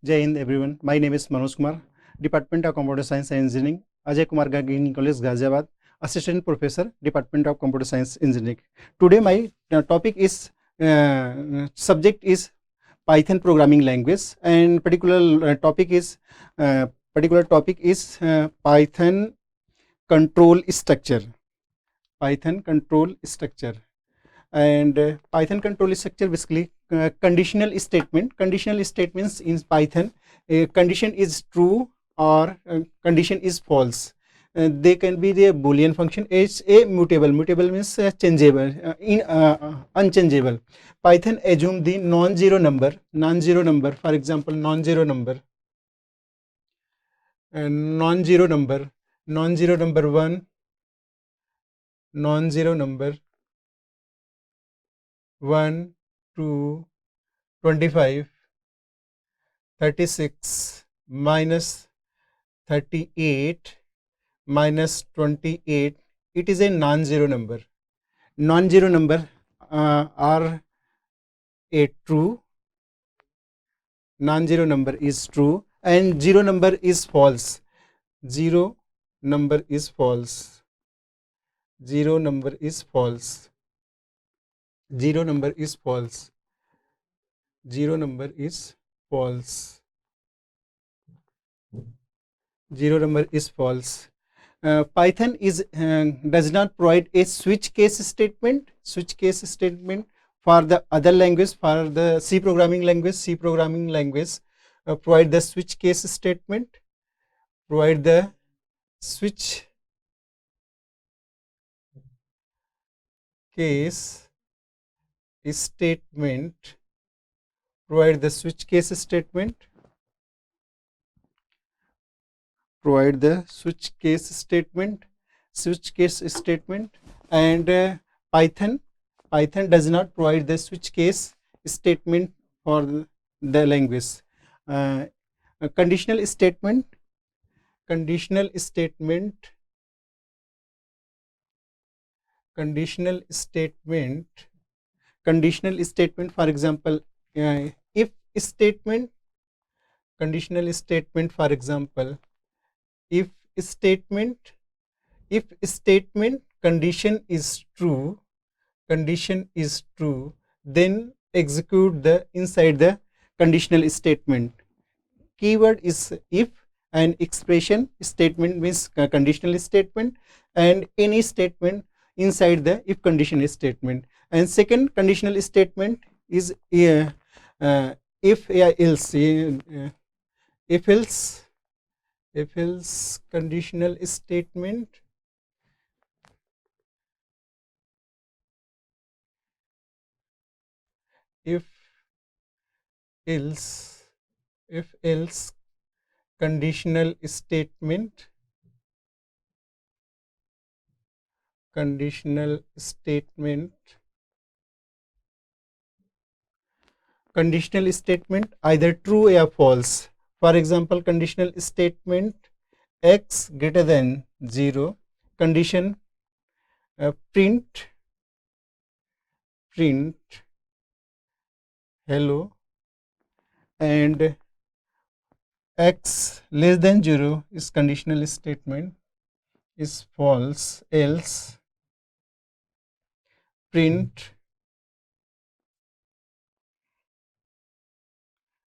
Jai Hind everyone. My name is Manoj Kumar, Department of Computer Science and Engineering, Ajay Kumar Gagini College, Ghaziabad, Assistant Professor, Department of Computer Science Engineering. Today my topic is subject is Python programming language, and particular topic is Python control structure. Python control structure. And Python control structure basically conditional statement. Conditional statements in Python, a condition is true or condition is false. They can be the Boolean function. It's a mutable. Mutable means changeable, unchangeable. Python assume the non-zero number. Non-zero number, for example, non-zero number, non-zero number, non-zero number 1, non-zero number 1, 2, 25, 36 minus 38 minus 28. It is a non-zero number. Non-zero number are a true. Non-zero number is true and zero number is false. Zero number is false. Zero number is false. Zero number is false. Zero number is false. Zero number is false. Python does not provide a switch case statement. Switch case statement for the other language, for the C programming language. C programming language provide the switch case statement. Provide the switch case statement. Provide the switch case statement. Provide the switch case statement. Switch case statement. And Python does not provide the switch case statement for the language. A conditional statement. Conditional statement. Conditional statement. Conditional statement. For example, if statement. Conditional statement. For example, if statement condition is true, then execute the inside the conditional statement. Keyword is if, and expression statement means conditional statement, and any statement inside the if condition statement. And second conditional statement is if else. If else conditional statement. If else conditional statement. Conditional statement. Conditional statement either true or false. For example, conditional statement x greater than 0, condition print hello, and x less than 0 is conditional statement is false, else print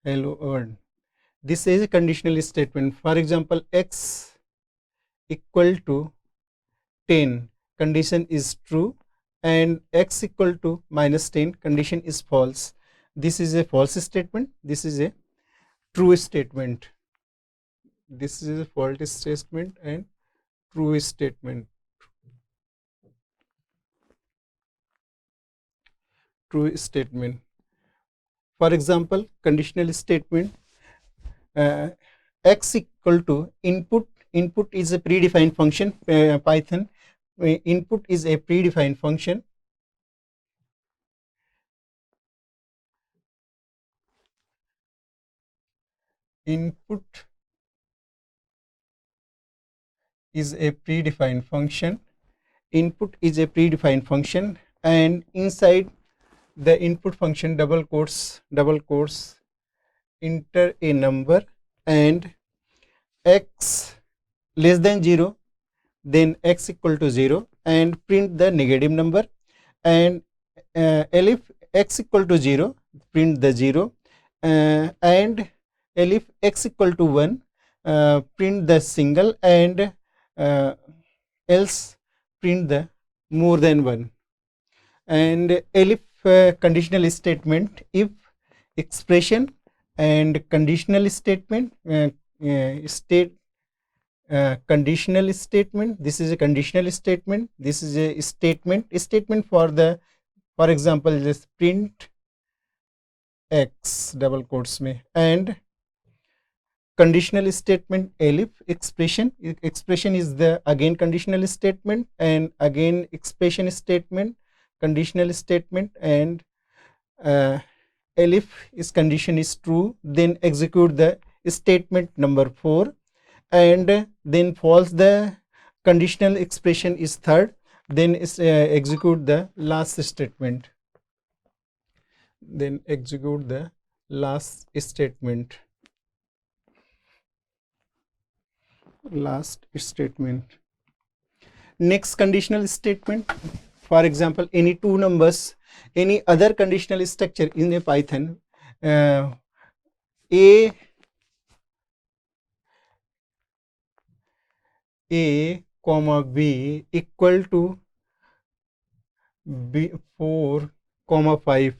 hello world. This is a conditional statement. For example, x equal to 10, condition is true, and x equal to minus 10, condition is false. This is a false statement. This is a true statement. This is a false statement and true statement. True statement. For example, conditional statement x equal to input. Input is a predefined function. Python input is a predefined function. Input is a predefined function. Input is a predefined function, and inside the input function double quotes enter a number and x less than 0, then x equal to 0 and print the negative number, and elif x equal to 0 print the 0, and elif x equal to 1 print the single, and else print the more than 1. And elif conditional statement, if expression and conditional statement, conditional statement, this is a conditional statement, this is a statement for the, for example just print x double quotes में, and conditional statement elif expression is the again conditional statement, and again expression statement conditional statement, and elif is condition is true, then execute the statement number 4, and then false the conditional expression is third, then execute the last statement, then execute the last statement. Next conditional statement, for example any two numbers, any other conditional structure in a Python, a comma b equal to b 4 comma 5,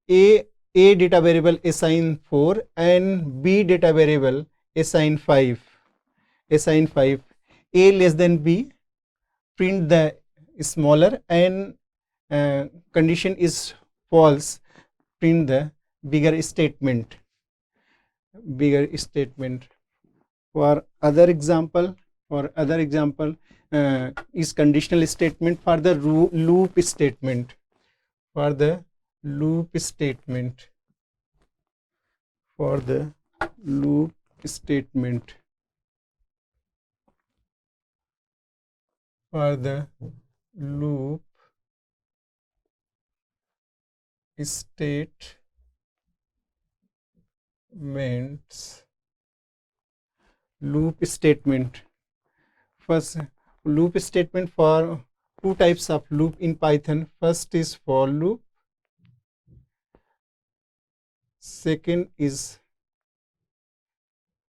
a data variable assign 4 and b data variable assign 5, a less than b print the smaller, and condition is false print the bigger statement. For other example is conditional statement for the loop statement, for the loop statement, loop statement. First, loop statement for two types of loop in Python. First is for loop, second is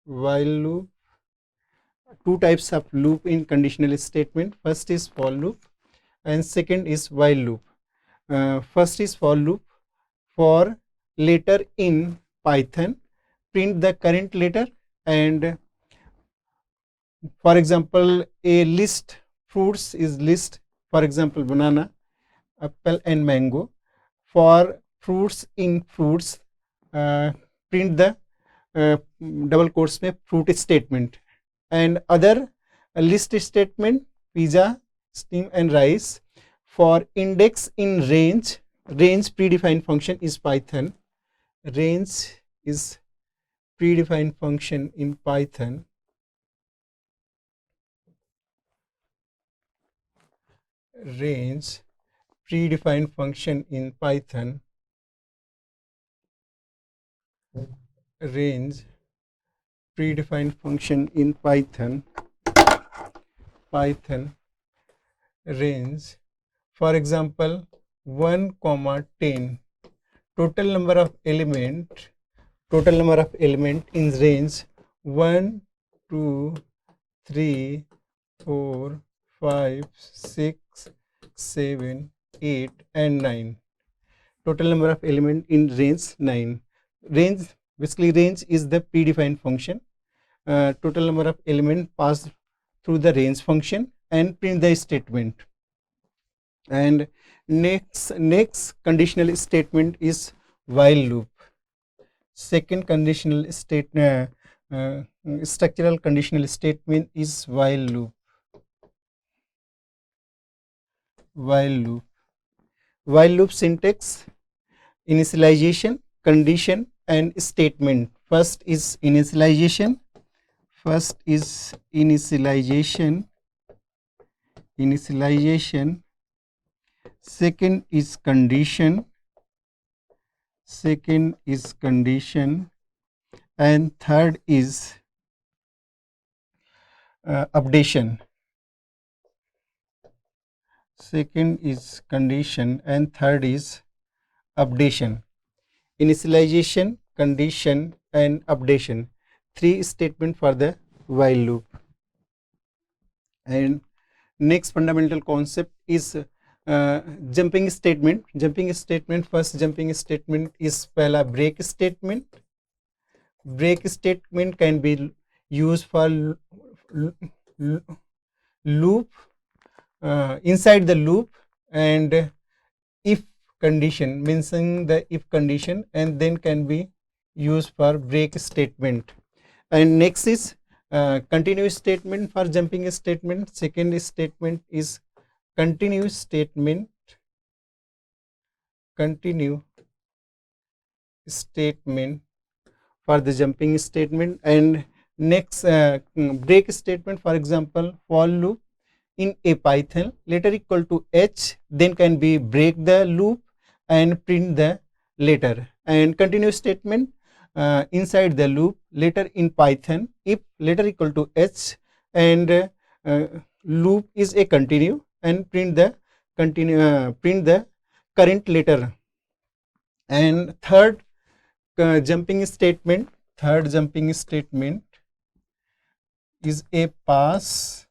while loop. Two types of loop in conditional statement. First is for loop and second is while loop. First is for loop. For letter in Python, print the current letter, and for example a list fruits is list, for example banana, apple and mango. For fruits in fruits, print the double quotes में fruit statement, and other list statement pizza, steam and rice. For index in range predefined function is Python. Range is predefined function in Python. Range predefined function in Python. Range predefined function in Python. Range, for example 1 comma 10, total number of element in range 1 2 3 4 5 6 7 8 and 9. Total number of element in range 9. Range, basically range is the predefined function. Total number of element passed through the range function and print the statement. And next conditional statement is while loop. Second conditional statement, structural conditional statement is while loop. While loop syntax: initialization, condition and statement. First is initialization. Second is condition. and third is updation. Second is condition and third is updation. Initialization, condition and updation. Three statements for the while loop. And next fundamental concept is jumping statement. Jumping statement, first jumping statement is पहला break statement. Break statement can be used for loop inside the loop, and if condition, mentioning the if condition, and then can be used for break statement. And next is continuous statement for jumping statement. Second statement is continuous statement. Continue statement for the jumping statement. And next break statement, for example, for loop in a Python, later equal to h, then can be break the loop and print the later. And continuous statement inside the loop, later in Python, if later equal to h and loop is a continue, and print the current later. And third jumping statement is a pass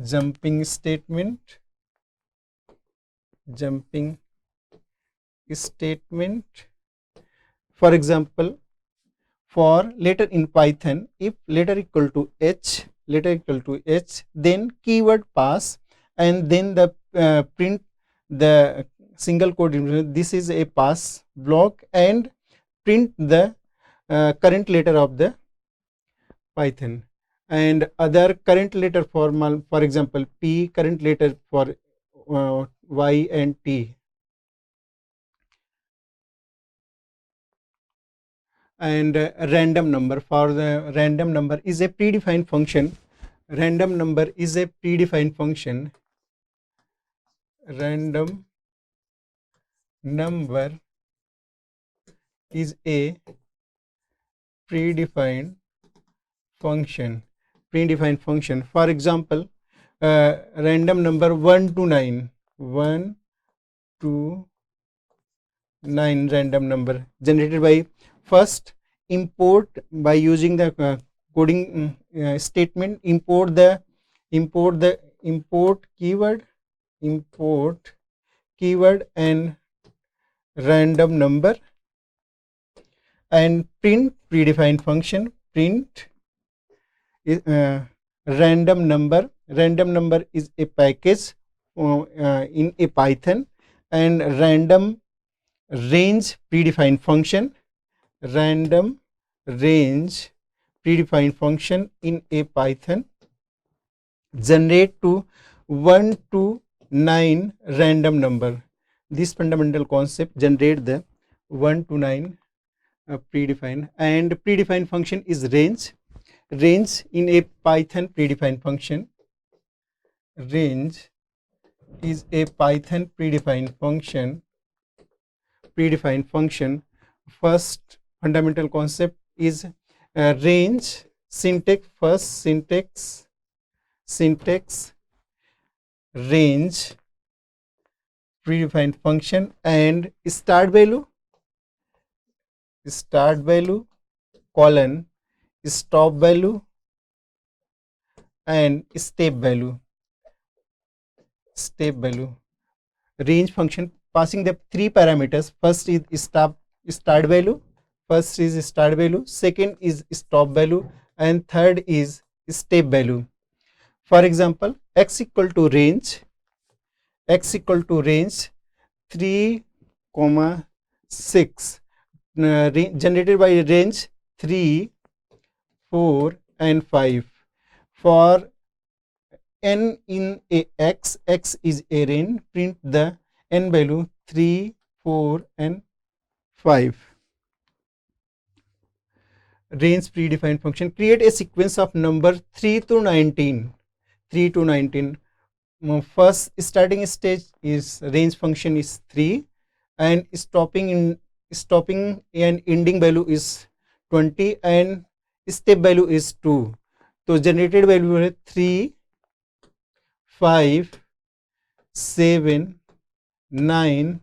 jumping statement. For example, for later in Python, if later equal to h, then keyword pass, and then the print the single quote. This is a pass block, and print the current letter of the Python. And other current letter formal, for example, P current letter for Y and T. And random number, for the random number is a predefined function. Random number is a predefined function. Random number is a predefined function. For example, random number 1 to 9. 1 to 9 random number generated by first import by using the coding statement, import keyword and random number, and print predefined function, print random number. Random number is a package in a Python. And random range predefined function, random range predefined function in a Python generate to 1 to 9 random number. This fundamental concept generate the 1 to 9 predefined. And predefined function is range. Range in a Python predefined function. Range is a Python predefined function. First fundamental concept is range syntax. First syntax range predefined function, and start value colon stop value and step value. Range function passing the three parameters. First is start value, second is stop value, and third is step value. For example, x equal to range 3, 6 generated by range 3, 4 and 5. For n in a x is a range, print the n value 3, 4 and 5. Range predefined function create a sequence of number 3 to 19. First starting stage is range function is 3, and stopping and ending value is 20 and step value is 2. तो generated value है 3, 5, 7, 9,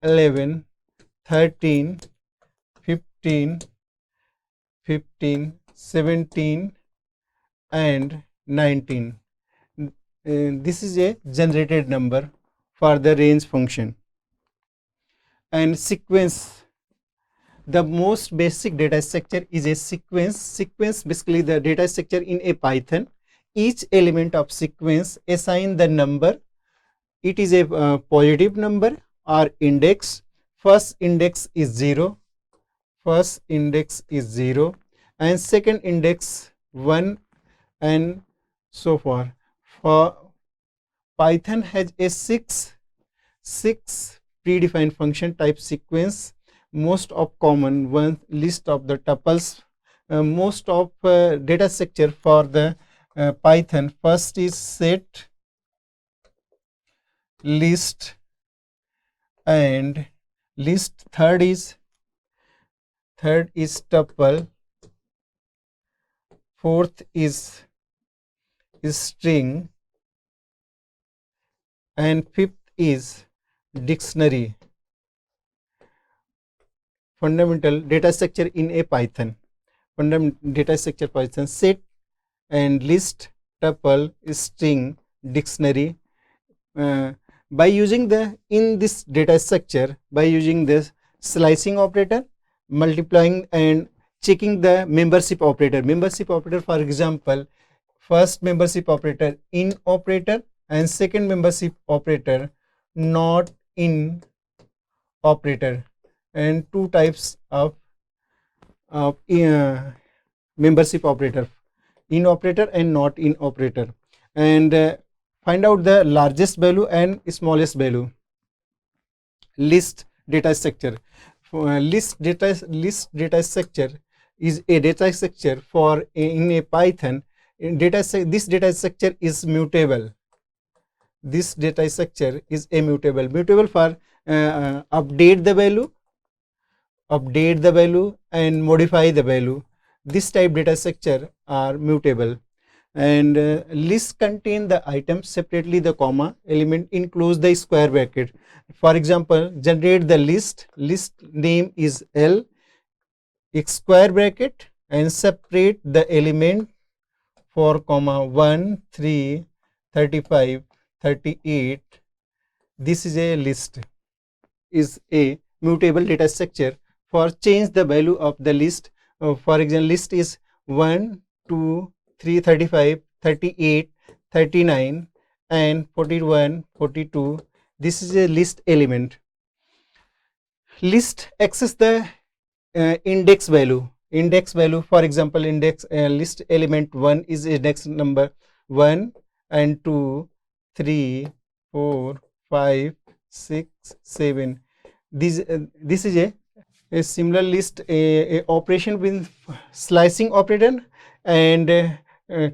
11, 13, 15, 17 and 19. This is a generated number for the range function. And sequence, the most basic data structure is a sequence. Sequence basically the data structure in a Python. Each element of sequence assign the number. It is a positive number or index. First index is 0. First index is 0 and second index 1 and so forth. For Python has a six predefined function type sequence. Most of common one list of the tuples. Most of data structure for the Python. First is set, list and list. Third is tuple. Fourth is string and fifth is dictionary. Fundamental data structure in a Python. Fundamental data structure Python: set and list, tuple, string, dictionary. By using in this data structure, by using this slicing operator, multiplying and checking the membership operator. Membership operator, for example, first membership operator in operator and second membership operator not in operator, and two types of membership operator, in operator and not in operator. And find out the largest value and smallest value. List data structure. List data structure is a data structure for in a Python. This data structure is mutable. This data structure is immutable. Mutable for update the value and modify the value. This type data structure are mutable. And list contain the item separately, the comma element enclose the square bracket. For example, generate the list name is L, square bracket, and separate the element 4, 1, 3, 35, 38. This is a list, is a mutable data structure. For change the value of the list, for example, list is 1, 2, 3, 35, 38, 39 and 41, 42. This is a list element. List access the index value. For example, index list element 1 is index number 1 and 2, 3, 4, 5, 6, 7. This is a similar list, a operation with slicing operator and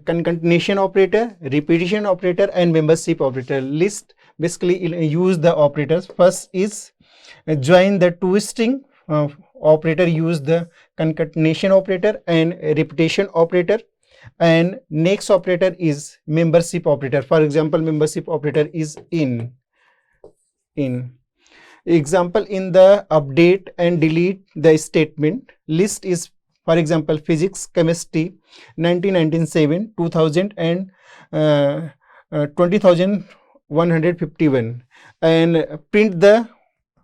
concatenation operator, repetition operator and membership operator. List basically use the operators. First is join the two string. Operator use the concatenation operator and repetition operator, and next operator is membership operator. For example, membership operator is in. Example, in the update and delete the statement. List is, for example, physics, chemistry, 1997, 2000 and 20,151, and print the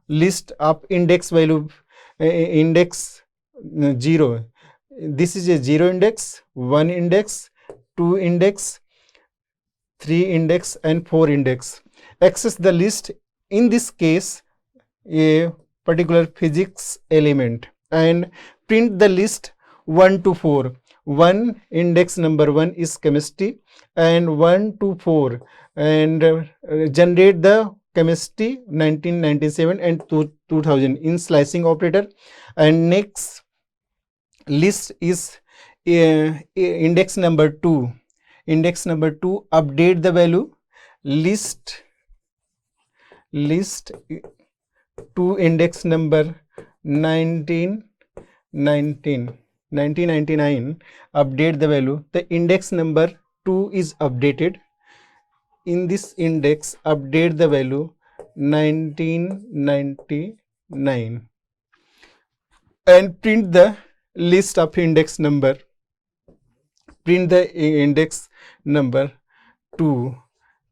list of index value, index 0. This is a 0 index, 1 index, 2 index, 3 index and 4 index. Access the list, in this case a particular physics element, and print the list 1 to 4. 1 index number 1 is chemistry and 1 to 4, and generate the chemistry 1997 and 2000 in slicing operator. And next list is index number 2. Update the value. List to index number 1997 1999, update the value. The index number 2 is updated. In this index, update the value 1999 and print the list of index number. Print the index number 2.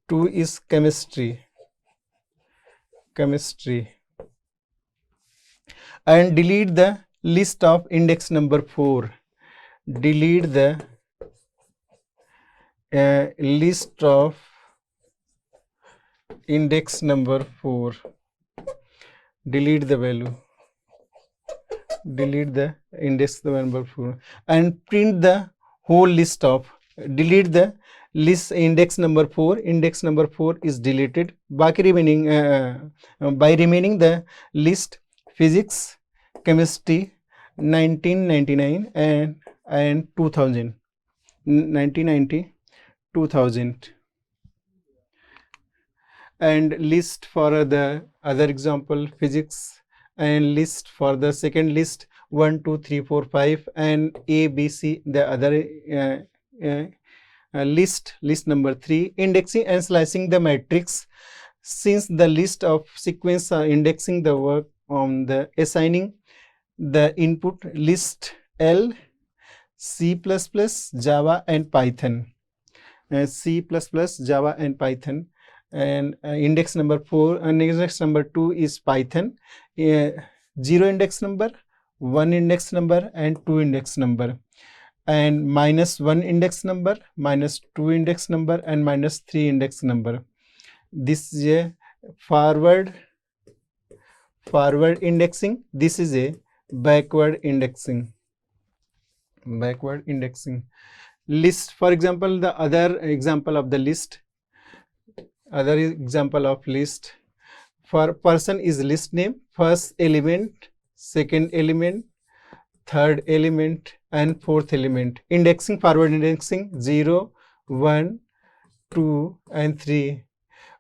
2 is chemistry. And delete the list of index number 4. Delete the list of index number 4. Delete the value. Delete the index number 4 and print the whole list of. Delete the list index number 4. Index number 4 is deleted. Baki remaining by remaining the list physics, chemistry, 1999 and 2000. 1990, 2000. And list for the other example physics, and list for the second list 1 2 3 4 5 and A B C, the other list number 3. Indexing and slicing the matrix. Since the list of sequence are indexing the work on the assigning the input list L, C++, Java and Python. C++, Java and Python. And index number 4 and index number 2 is Python. 0 index number, 1 index number and 2 index number, and -1 index number, -2 index number and -3 index number. This is a forward indexing. This is a backward indexing. List, for example, the other example of the list. Other example of list for person is list name, first element, second element, third element and fourth element. Indexing, forward indexing 0, 1, 2 and 3.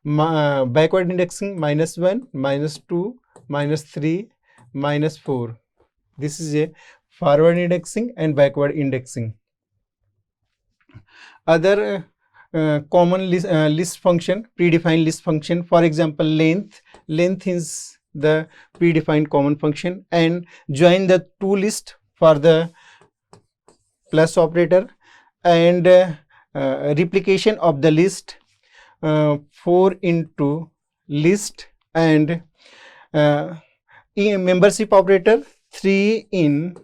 Backward indexing -1, -2, -3, -4. This is a forward indexing and backward indexing. Other common list function, predefined list function. For example, length is the predefined common function, and join the two list for the plus operator, and replication of the list 4 into list, and membership operator 3 in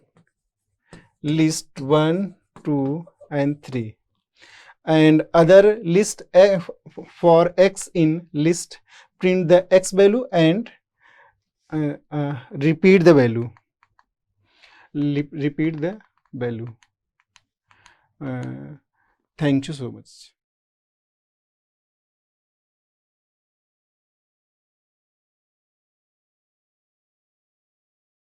list 1, 2 and 3. And other list for x in list, print the x value and repeat the value. Thank you so much.